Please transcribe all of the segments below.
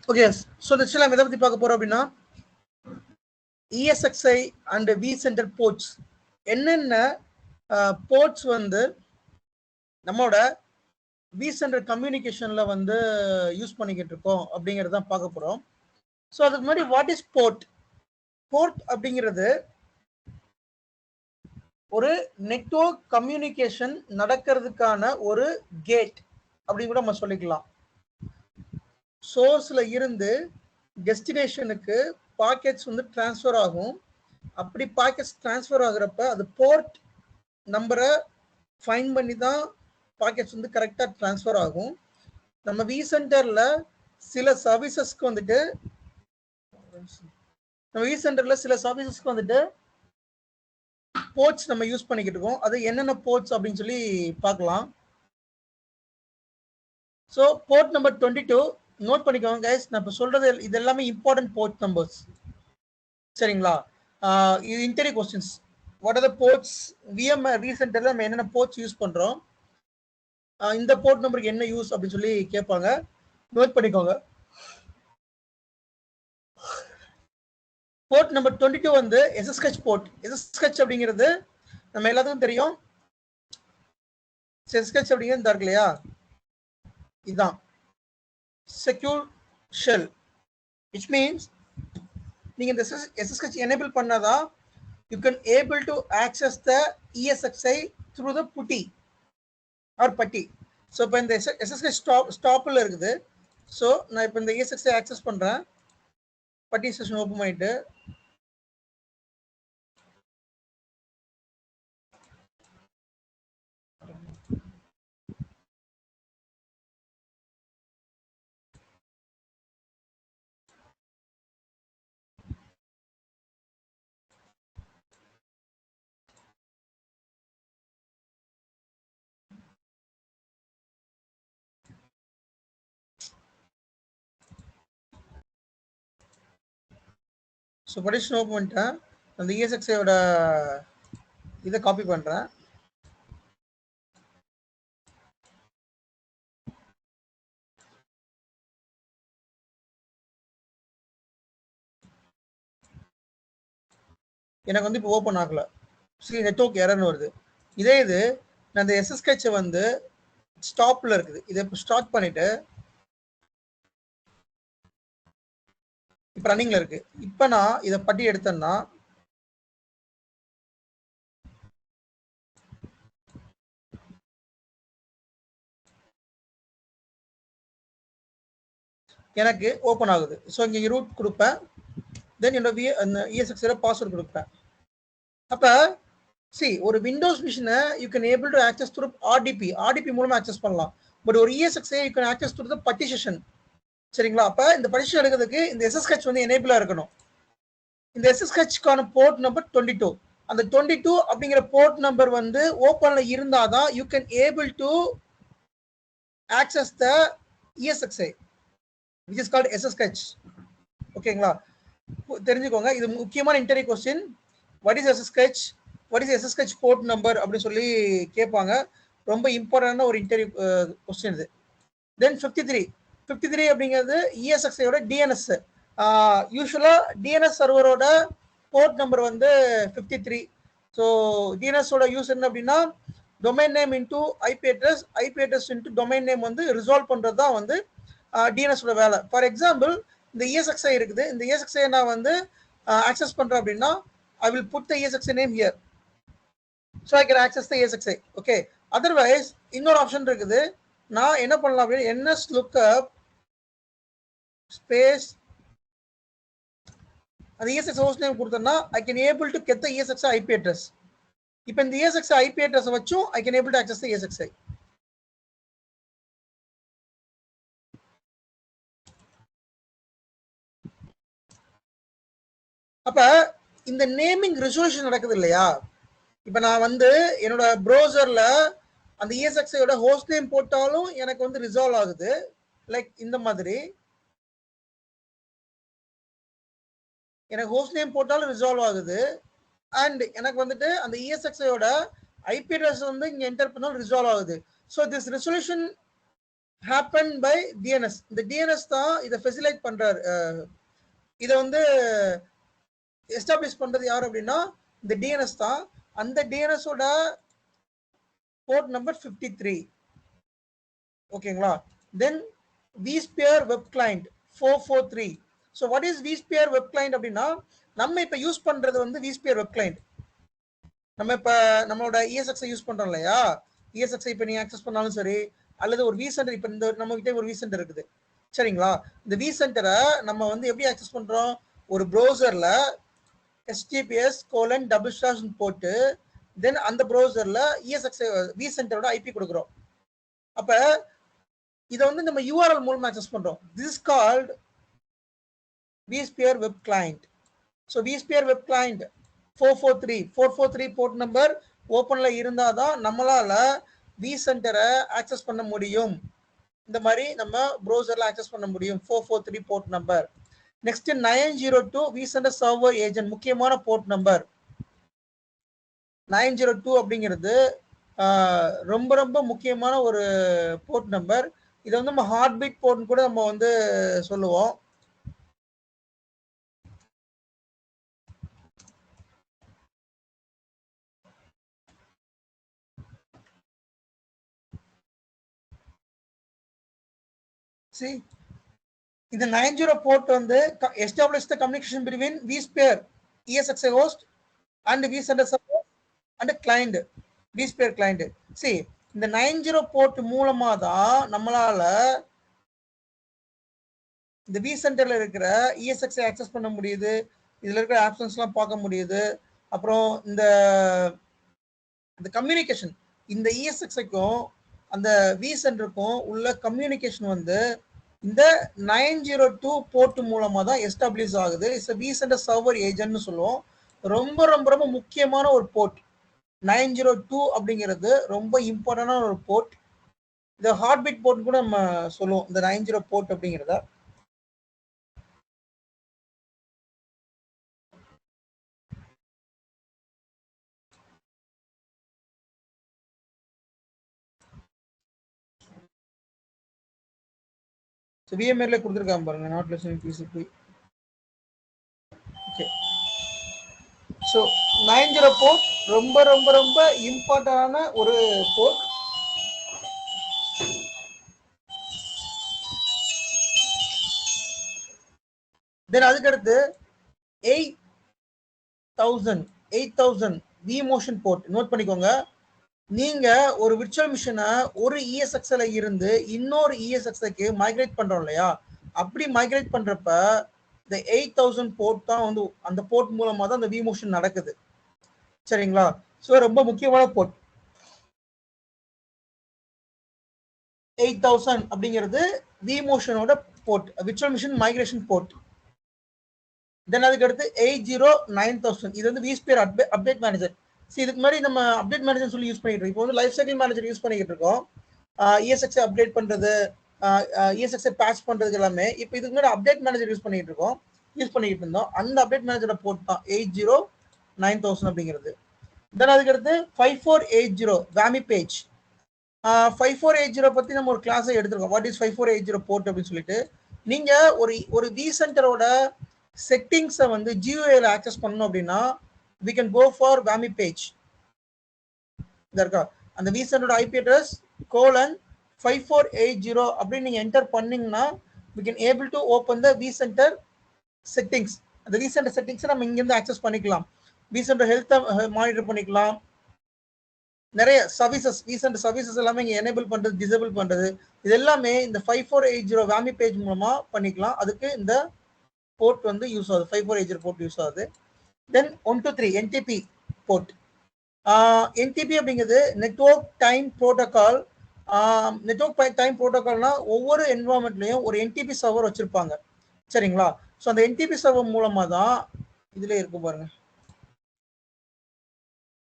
Okay, yes. So the chill எதை பத்தி பார்க்க போறோம் அப்படின்னா ESXi and vCenter ports என்னென்ன போர்ட்ஸ் வந்து நம்மளோட vCenter கம்யூனிகேஷன்ல வந்து யூஸ் பண்ணிக்கிட்டு இருக்கோம் அப்படிங்கறத பார்க்க போறோம். ஸோ அதுக்கு முன்னாடி வாட் இஸ் போர்ட்? போர்ட் அப்படிங்கிறது ஒரு நெட்வொர்க் கம்யூனிகேஷன் நடக்கிறதுக்கான ஒரு கேட் அப்படின்னு கூட நம்ம சொல்லிக்கலாம். சோர்ஸ்ல இருந்து டெஸ்டினேஷனுக்கு பாக்கெட்ஸ் வந்து டிரான்ஸ்ஃபர் ஆகும். அப்படி பாக்கெட்ஸ் டிரான்ஸ்ஃபர் ஆகுறப்ப அது போர்ட் நம்பரை ஃபைன் பண்ணி தான் பாக்கெட்ஸ் வந்து கரெக்டாக டிரான்ஸ்ஃபர் ஆகும். நம்ம vCenterல சில சர்வீசஸ்க்கு வந்துட்டு போர்ட்ஸ் நம்ம யூஸ் பண்ணிக்கிட்டு இருக்கோம். அது என்னென்ன போர்ட்ஸ் அப்படின்னு சொல்லி பார்க்கலாம். ஸோ போர்ட் நம்பர் 22 நோட் பண்ணிக்கோங்க கைஸ். நான் இப்போ சொல்றது இது எல்லாமே இம்பார்ட்டன்ட் போர்ட் நம்பர்ஸ், சரிங்களா? இது interview questions. What are the ports vCenterல நம்ம என்னென்ன போர்ட்ஸ் யூஸ் பண்றோம், இந்த போர்ட் நம்பருக்கு என்ன யூஸ் அப்படின்னு சொல்லி கேட்பாங்க. நோட் பண்ணிக்கோங்க. போர்ட் நம்பர் 22 வந்து SSH போர்ட். SSH அப்படிங்கிறது நம்ம எல்லாத்துக்கும் தெரியும். SSH அப்படிங்கிறது இருக்கு இல்லையா, இதுதான் செக்யூர் ஷெல். which means நீங்க இந்த SSH enable பண்ணாதான் you can able to access the ESXi through the putty or putty. So இப்போ இந்த SSH ஸ்டாப்ல இருக்குது. ஸோ நான் இப்போ இந்த ESXi ஆக்சஸ் பண்றேன். பட்டி செஷன் ஓப்பன் பண்ணிட்டு ஸோ படிஷன் ஓப்பன் பண்ணிட்டேன். அந்த ESXiயோட இதை காப்பி பண்ணுறேன். எனக்கு வந்து இப்போ ஓப்பன் ஆகல. சரி, நெட்வொர்க் எரர்னு வருது. இதே இது நான் இந்த SSH வந்து ஸ்டாப்ல இருக்குது. இதை இப்போ ஸ்டார்ட் பண்ணிட்டு இப்போ ரன்னிங்ல இருக்கு. இப்போ நான் இதை பட்டி எடுத்தேன்னா எனக்கு ஓப்பன் ஆகுது. ஸோ இங்கே ரூட் கொடுப்பேன். தென் என்னோட ESXi பாஸ்வேர்டு கொடுப்பேன். அப்போ ஒரு விண்டோஸ் மிஷினை you can able to access through RDP மூலமா ஆக்சஸ் பண்ணலாம். பட் ஒரு ESXi you can access through the partition, சரிங்களா? அப்போ இந்த பட்டிஷன் எடுக்கிறதுக்கு இந்த SSH வந்து எனேபிளா இருக்கணும். இந்த SSHக்கான போர்ட் நம்பர் 22. அந்த 22 அப்படிங்கிற போர்ட் நம்பர் வந்து ஓப்பன்ல இருந்தாதான் you can able to access the ESXi which is called SSH. ஓகேங்களா? தெரிஞ்சுக்கோங்க, இது முக்கியமான interview question. What is SSH, what is SSH port number அப்படின்னு சொல்லி கேட்பாங்க. ரொம்ப இம்பார்ட்டன்டான ஒரு இன்டர்வியூ கொஸ்டின் இது. தென் 53 அப்படிங்கிறது ESXiயோட DNS. யூஸ்வலா DNS சர்வரோட போர்ட் நம்பர் வந்து 53. ஸோ DNSோட யூஸ் என்ன அப்படின்னா domain name into IP address into domain name வந்து ரிசால்வ் பண்றது தான் வந்து DNSோட வேலை. ஃபார் எக்ஸாம்பிள் இந்த ESXi இருக்குது. இந்த ESXi நான் வந்து ஆக்சஸ் பண்றேன் அப்படின்னா I will put the ESXi name here so I can access the ESXi. Okay, otherwise இன்னொரு ஆப்ஷன் இருக்குது. நான் என்ன பண்ணலாம் அப்படின்னா NS lookup ஸ்பேஸ் அந்த ESXi ஹோஸ்ட் நேம் கொடுத்தேன்னா I can able to get the ESXi IP address. இப்போ இந்த ESXi IP address வச்சும் I can able to access the ESXi. அப்ப இந்த நேமிங் ரெசல்யூஷன் நடக்குது இல்லையா? இப்ப நான் வந்து என்னோட ப்ரௌசர்ல அந்த ESXiயோட ஹோஸ்ட் நேம் போட்டாலும் எனக்கு வந்து ரிசால்வ் ஆகுது. லைக் இந்த மாதிரி எனக்கு ஹோஸ்ட் நேம் போட்டாலும் ரிசால்வ் ஆகுது. அண்ட் எனக்கு வந்துட்டு அந்த ESXiயோட IP address வந்து இங்க என்டர் பண்ணாலும் ரிசால்வ் ஆகுது. So this resolution happen by DNS. இந்த டிஎன்எஸ் தான் இதை ஃபெசிலைட் பண்றாரு. இதை வந்து எஸ்டாப்ளிஷ் பண்றது யார் அப்படின்னா இந்த டிஎன்எஸ் தான். அந்த டிஎன்எஸோட போர்ட் நம்பர் 53. ஓகேங்களா. தென் vSphere web client 443. So what is vSphere web client அப்படின்னா நம்ம இப்ப யூஸ் பண்றது வந்து vSphere வெப் கிளைண்ட். நம்ம இப்ப நம்மளோட ESXை யூஸ் பண்றோம் இல்லையா, ESXை இப்ப நீங்க ஆக்சஸ் பண்ணாலும் சரி, அல்லது ஒரு vCenter, இப்ப இந்த நம்ம கிட்ட ஒரு vCenter இருக்குது சரிங்களா. இந்த vCenterரை நம்ம வந்து எப்படி ஆக்சஸ் பண்றோம், ஒரு ப்ரௌசர்ல https:// போட்டு தென் அந்த ப்ரௌசர்ல ESX vCenterோட IP கொடுக்குறோம். அப்ப இதை வந்து நம்ம URL மூலமா ஆக்சஸ் பண்றோம். This is called vSphere web client. So vSphere web client 443 port number ஓப்பன்ல இருந்தாதான் நம்மளால vCenterரை ஆக்சஸ் பண்ண முடியும். இந்த மாதிரி நம்ம ப்ரௌசர்ல ஆக்சஸ் பண்ண முடியும். 443 port number. Next 902 vCenter server agent, முக்கியமான போர்ட் நம்பர் 902 அப்படிங்கிறது ரொம்ப ரொம்ப முக்கியமான ஒரு போர்ட் நம்பர். இதை வந்து நம்ம ஹார்ட் பீட் போர்ட்னு கூட நம்ம வந்து சொல்லுவோம். See, இந்த 90 port வந்து establish the communication between vSphere ESXi host and vCenter server and client vSphere client. See, இந்த 90 port மூலமா தான் நம்மளால இந்த vCenterல இருக்கிற ESXi ஆக்சஸ் பண்ண முடியுது. இதுல இருக்கிற ஆப்ஷன்ஸ்லாம் பார்க்க முடியுது. அப்புறம் இந்த கம்யூனிகேஷன் இந்த ESXiக்கும் அந்த vCenterக்கும் உள்ள கம்யூனிகேஷன் வந்து இந்த 902 போர்ட் மூலமா தான் எஸ்டாப்ளிஷ் ஆகுது. இட்ஸ் vCenter சர்வர் ஏஜென்ட்னு சொல்லுவோம். ரொம்ப ரொம்ப ரொம்ப முக்கியமான ஒரு போர்ட் 902 அப்படிங்கிறது ரொம்ப இம்பார்ட்டன்டான ஒரு போர்ட். இந்த ஹார்ட் பீட் போர்ட் கூட நம்ம சொல்லுவோம் இந்த 90 போர்ட் அப்படிங்கிறத. VMwareல கொடுத்துருக்காங்க பாருங்க, not listening TCP. Okay, so 90 port ரொம்ப ரொம்ப ரொம்ப இம்பார்ட்டன்டான ஒரு போர்ட். தென் அதுக்கடுத்து 8000 vMotion போர்ட். நோட் பண்ணிக்கோங்க, நீங்க ஒரு விர்ச்சுவல் மிஷினை ஒரு ESXல இருந்து இன்னொரு ESXக்கு மைக்ரேட் பண்றோம் இல்லையா, அப்படி மைக்ரேட் பண்றப்ப இந்த 8000 போர்ட் தான் வந்து அந்த போர்ட் மூலமா தான் அந்த vMotion நடக்குது சரிங்களா. ஸோ ரொம்ப முக்கியமான போர்ட் 8000 அப்படிங்கிறது vMotionோட port, virtual machine migration port. Then அதுக்கு அடுத்து 809000 இது வந்து vSphere அப்டேட் மேனேஜர். இதுக்கு முன்னாடி நம்ம அப்டேட் மேனேஜர் சொல்லி யூஸ் பண்ணிட்டு இருக்கோம். இப்போ வந்து லைஃப் சைக்கிள் மேனேஜர் யூஸ் பண்ணிட்டு இருக்கோம். ESXi அப்டேட் பண்றது, ESXi பேட்ச் பண்றதுக்கு எல்லாமே. இப்போ இதுக்கு முன்னாடி அப்டேட் மேனேஜர் யூஸ் பண்ணிட்டு இருந்தோம். அந்த அப்டேட் மேனேஜரை போர்ட் தான் 809000 அப்படிங்கிறது. தென் அதுக்கு அடுத்து 5480 வாமி பேஜ். 5480 பத்தி நம்ம ஒரு கிளாஸை எடுத்திருக்கோம். வாட் இஸ் 5480 போர்ட் அப்படின்னு சொல்லிட்டு. நீங்க ஒரு vCenterோட செட்டிங்ஸை வந்து GUIல ஆக்சஸ் பண்ணணும் அப்படின்னா we can go for VAMI page. இருக்கா அந்த vCenterோட IP address :5480 அப்படின்னு நீங்க என்டர் பண்ணீங்கன்னா we can able to open the vCenter settings. அந்த vCenter settings நம்ம இங்க இருந்து ஆக்சஸ் பண்ணிக்கலாம். vCenter ஹெல்த் மானிட்டர் பண்ணிக்கலாம். நிறைய சர்வீசஸ் vCenter சர்வீசஸ் எல்லாமே இங்க எனேபிள் பண்றது, டிசேபிள் பண்றது, இது எல்லாமே இந்த 5480 வாமி பேஜ் மூலமா பண்ணிக்கலாம். அதுக்கு இந்த போர்ட் வந்து யூஸ் ஆகுது, 5480 போர்ட் யூஸ் ஆகுது. Then 123 NTP port. NTP அப்படிங்கிறது network time protocol. Network time ப்ரோட்டோகால்னா ஒவ்வொரு என்வரான்மெண்ட்லயும் ஒரு NTP சர்வர் வச்சிருப்பாங்க சரிங்களா. ஸோ அந்த NTP சர்வர் மூலமா தான் இதுல இருக்கு பாருங்க,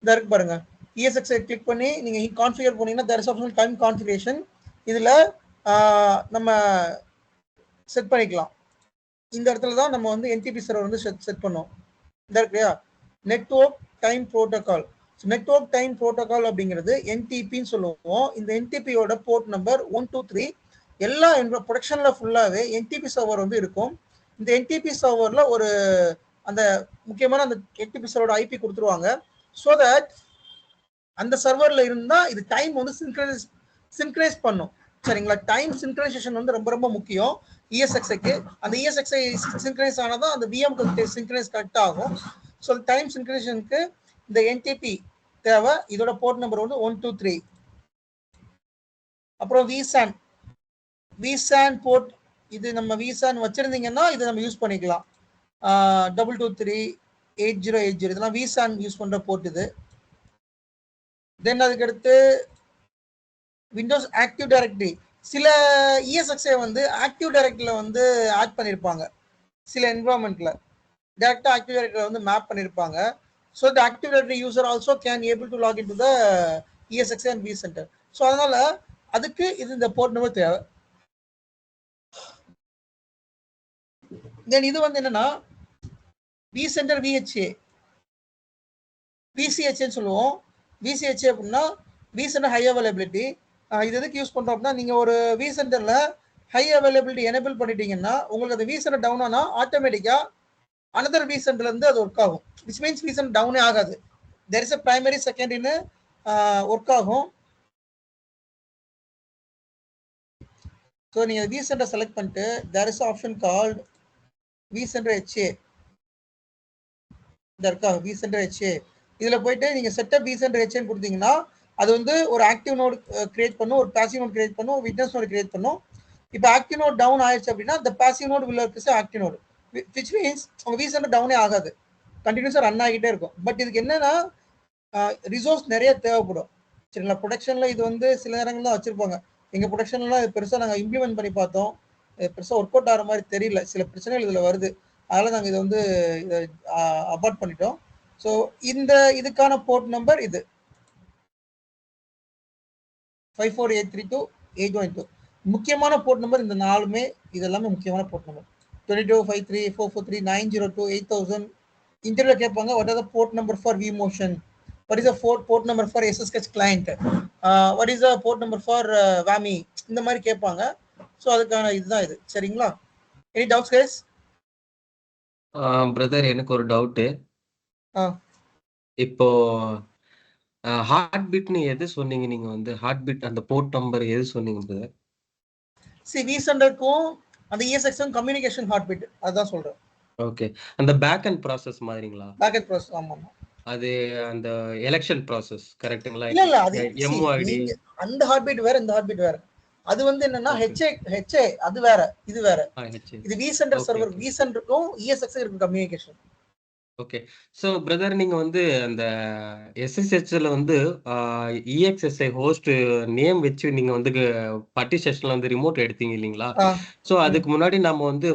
இதை இருக்கு பாருங்க. ESXi கிளிக் பண்ணி நீங்க கான்ஃபிகர் பண்ணீங்கன்னா there is option time configuration. இதுல நம்ம செட் பண்ணிக்கலாம். இந்த இடத்துல தான் நம்ம வந்து NTP சர்வர் வந்து செட் பண்ணோம். இந்த இருக்குயா network time protocol. Network time protocol அப்படிங்கிறது NTPன்னு சொல்லுவோம். இந்த NTPயோட போர்ட் நம்பர் 123. எல்லா ப்ரொடக்ஷன்ல ஃபுல்லாவே என்டிபி சர்வர் வந்து இருக்கும். இந்த என்டிபி சர்வர்ல ஒரு அந்த முக்கியமான அந்த என்டிபி சர்வரோட ஐபி கொடுத்துருவாங்க. ஸோ தட் அந்த சர்வர்ல இருந்தா இது டைம் வந்து சின்க்ரைஸ் பண்ணும். சரிங்களா? டைம் சின்க்ரைசேஷன் வந்து ரொம்ப ரொம்ப முக்கியம் இஎஸ்எக்ஸ்ஐக்கு. அந்த இஎஸ்எக்ஸ்ஐ சின்க்ரைஸ் ஆனதான் அந்த விஎம்க்கு சின்க்ரைஸ் கரெக்ட் ஆகும். ஸோ டைம் சின்க்ரைசேஷனுக்கு இந்த என்டிபி தேவை. இதோட போர்ட் நம்பர் வந்து 123. அப்புறம் விசான் போர்ட், இது நம்ம விசான் வச்சிருந்தீங்கன்னா இதை நம்ம யூஸ் பண்ணிக்கலாம். 2238080 இதெல்லாம் விசான் யூஸ் பண்ற போர்ட் இது. தென் அதுக்கு அடுத்து விண்டோஸ் ஆக்டிவ் டைரக்டரி. சில இஎஸ்எக்ஸ்ஐ வந்து ஆக்டிவ் டைரக்டரியில வந்து ஆட் பண்ணியிருப்பாங்க. சில என்வரான்மெண்ட்ல டைரக்டா ஆக்டிவ் டைரக்டரியில வந்து மேப் பண்ணியிருப்பாங்க. So the active directory user also can able to log in to the ESXi and vCenter. So அதனால அதுக்கு இது இந்த போர்ட் நம்பர் தேவை. தென் இது வந்து என்னன்னா விசென்டர் விஹெச்ஏ விசிஹெச்ஏன்னு சொல்லுவோம். விசிஹெச்ஏ அப்படின்னா விசென்டர் ஹை அவைலபிலிட்டி. இது எதுக்கு யூஸ் பண்றோம் அப்படின்னா, நீங்க ஒரு விசென்டர்ல ஹை அவைலபிலிட்டி எனேபிள் பண்ணிட்டீங்கன்னா உங்களுக்கு அந்த விசென்டர் டவுன் ஆனா ஆட்டோமேட்டிக்கா அனதர் விசென்டர்ல இருந்து அது ஒர்க் ஆகும். விச் மீன்ஸ் விசென்டர் டவுனே ஆகாது. தேர் இஸ் அ பிரைமரி செகண்டரின்னு ஒர்க் ஆகும். ஸோ நீங்க விசென்டர் செலக்ட் பண்ணிட்டு there is option called vCenter HA. இருக்கா விசென்டர் ஹெச்ஏ. இதுல போயிட்டு நீங்க செட்டப் விசென்டர் ஹெச்ஏன்னு கொடுத்தீங்கன்னா அது வந்து ஒரு ஆக்டிவ் நோட் கிரியேட் பண்ணும், ஒரு பாசிவ் நோட் கிரியேட் பண்ணும், விட்னஸ் நோட் கிரியேட் பண்ணும். இப்போ ஆக்டிவ் நோட் டவுன் ஆயிடுச்சு அப்படின்னா the passive node will work as active node, which means உங்க விசென்டர் டவுனே ஆகாது, கண்டினியூஸா ரன் ஆகிட்டே இருக்கும். பட் இதுக்கு என்னன்னா ரிசோர்ஸ் நிறைய தேவைப்படும். சரிங்களா? ப்ரொடக்ஷன்ல இது வந்து சில நேரங்கள் தான் வச்சிருப்பாங்க. எங்க ப்ரொடக்ஷன்லாம் இது பெருசா நாங்கள் இம்ப்ளிமெண்ட் பண்ணி பார்த்தோம், பெருசா ஒர்க் அவுட் ஆகிற மாதிரி தெரியல. சில பிரச்சனைகள் இதுல வருது, அதனால நாங்கள் இதை வந்து அபார்ட் பண்ணிட்டோம். ஸோ இதுக்கான போர்ட் நம்பர் இது 54832 முக்கியமான போர்ட் நம்பர். இந்த நாலுமே இது எல்லாமே முக்கியமான போர்ட் நம்பர். 2253 443 902 8000. இன்டர்வியூல கேட்பாங்க what are the port number for vMotion, what is the port number for எஸ்எஸ்கெச் client, what is the port number for VAMI, இந்த மாதிரி கேட்பாங்க. ஸோ அதுக்கான இதுதான் இது. சரிங்களா? Any doubts guys? பிரதர் எனக்கு ஒரு டவுட்டு. இப்போ ஹார்ட் பீட்னு எது சொன்னீங்க நீங்க வந்து? ஹார்ட் பீட் அந்த போர்ட் நம்பர் எது சொன்னீங்க பிரதர்? சி விசென்டருக்கும் அந்த இஎஸ்எக்ஸ்க்கும் கம்யூனிகேஷன் ஹார்ட் பீட், அதான் சொல்றேன். ஓகே, அந்த பேக் அண்ட் ப்ராசஸ் மாதிரிங்களா? Back end process. ஆமா ஆமா, அது அந்த எலெக்ஷன் ப்ராசஸ் கரெக்ட்டுங்களா? இல்ல அது எம்ஓஐடி அந்த ஹார்ட் பீட் வேற, இந்த ஹார்ட் பீட் வேற. அது வந்து என்னன்னா ஹெச்ஏ அது வேற, இது வேற. இது விசென்டர் சர்வர், விசென்டருக்கும் இஎஸ்எக்ஸ் இருக்கும் கம்யூனிகேஷன். ஓகே. ஸோ பிரதர் நீங்க வந்து அந்த எஸ்எஸ்ஹெச்ல வந்து இஎக்ஸ்எஸ்ஐ ஹோஸ்ட் நேம் வச்சு நீங்க வந்து பார்ட்டிஷன்ல வந்து ரிமோட் எடுத்தீங்க இல்லைங்களா? ஸோ அதுக்கு முன்னாடி நம்ம வந்து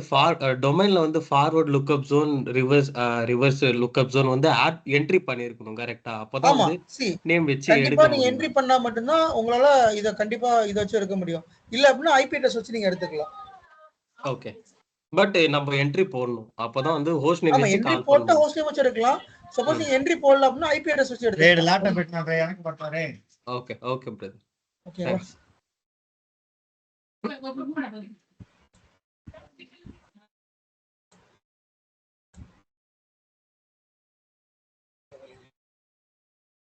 டொமைன்ல வந்து forward lookup zone, reverse lookup zone வந்து என்ட்ரி பண்ணிருக்கணும் கரெக்டா? அப்பதான் வந்து நேம் வச்சு கண்டிப்பா நீங்க என்ட்ரி பண்ணா மட்டும்தான் உங்களால இத கண்டிப்பா இத வச்சு எடுக்க முடியும். இல்ல அப்படின்னா ஐபி அட்ரஸ் வச்சு நீங்க எடுத்துக்கலாம். ஓகே, பட் நம்ம என்ட்ரி போடணும், அப்பதான் வந்து ஹோஸ்ட் நேம் வச்சு என்ட்ரி போட்ட ஹோஸ்ட் நேம் வச்சு எடுக்கலாம். சப்போஸ் நீங்க என்ட்ரி போடல அப்படின்னா ஐபி அட்ரஸ் வச்சு எடுக்கலாம். ரெட் லாட்ட பெட்னா பே எனக்கு பண்றாரே. Okay okay brother. ஓகே.